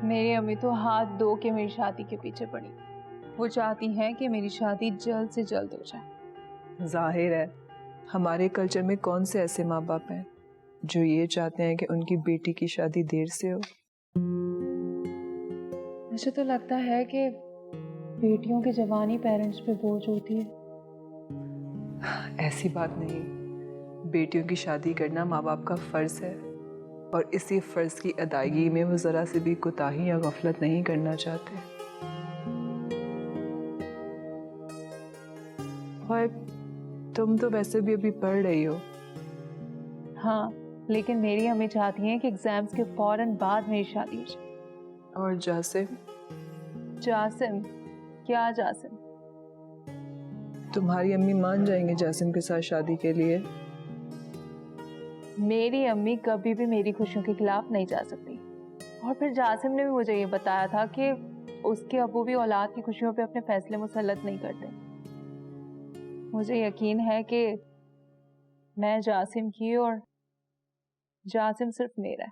मेरी अम्मी तो हाथ धो के मेरी शादी के पीछे पड़ी। वो चाहती हैं कि मेरी शादी जल्द से जल्द हो जाए। जाहिर है हमारे कल्चर में कौन से ऐसे माँ बाप हैं जो ये चाहते हैं कि उनकी बेटी की शादी देर से हो। मुझे तो लगता है कि बेटियों की जवानी पेरेंट्स पे बोझ होती है। ऐसी बात नहीं, बेटियों की शादी करना माँ बाप का फर्ज है और इसी फर्ज की अदायगी में वो जरा से भी कोताही या गफलत नहीं करना चाहते। और तुम तो वैसे भी अभी पढ़ रही हो। हाँ, लेकिन मेरी अम्मी चाहती हैं कि एग्जाम्स के फौरन बाद मेरी शादी हो जाए। और जासिम? जासिम? क्या जासिम? तुम्हारी अम्मी मान जाएंगे जासिम के साथ शादी के लिए? मेरी अम्मी कभी भी मेरी खुशियों के खिलाफ नहीं जा सकती। और फिर जासिम ने भी मुझे ये बताया था कि उसके अबू भी औलाद की खुशियों पे अपने फैसले मुसल्लत नहीं करते। मुझे यकीन है कि मैं जासिम की और जासिम सिर्फ मेरा है।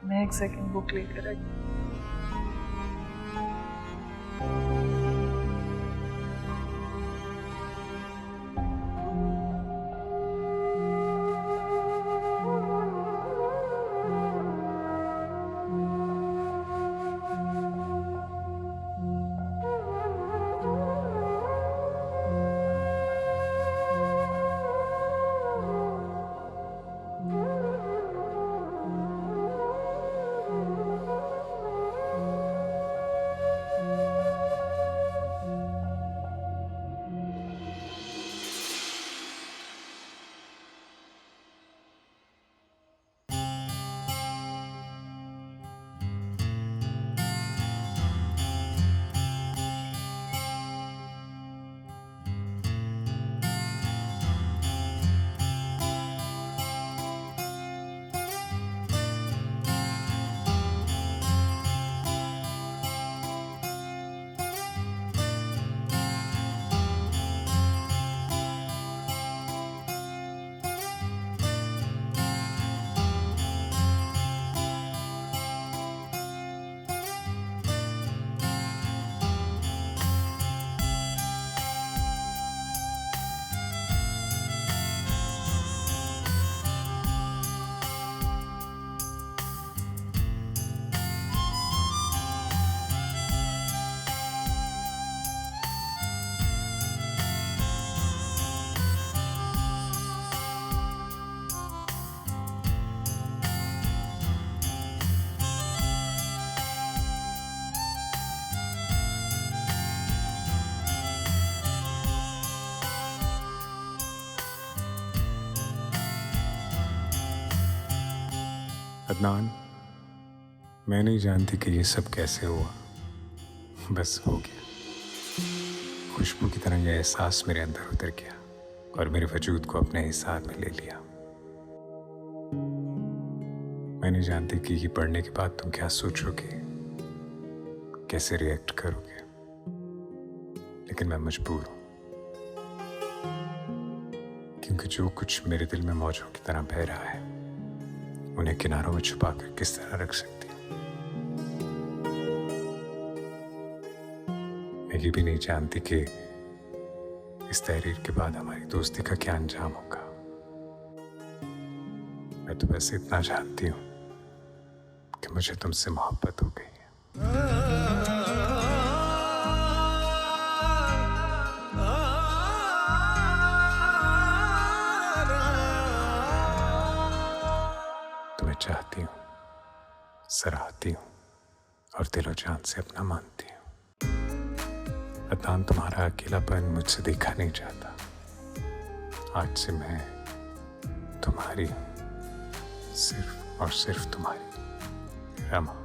मैं एक सेकंड बुक लेकर आई। अदनान, मैं नहीं जानती कि ये सब कैसे हुआ, बस हो गया। खुशबू की तरह यह एहसास मेरे अंदर उतर गया और मेरे वजूद को अपने हिसाब में ले लिया। मैं नहीं जानती कि ये पढ़ने के बाद तुम क्या सोचोगे, कैसे रिएक्ट करोगे, लेकिन मैं मजबूर हूं, क्योंकि जो कुछ मेरे दिल में मौजों की तरह बह रहा है उन्हें किनारों में छुपाकर किस तरह रख सकती हूँ। मैं ये भी नहीं जानती कि इस तहरीर के बाद हमारी दोस्ती का क्या अंजाम होगा। मैं तो वैसे इतना जानती हूँ कि मुझे तुमसे मोहब्बत हो गई है। तुम्हें चाहती हूँ, सराहती हूँ और दिलो जान से अपना मानती हूँ। अदनान, तुम्हारा अकेलापन मुझसे देखा नहीं जाता। आज से मैं तुम्हारी हूँ, सिर्फ और सिर्फ तुम्हारी, रमा।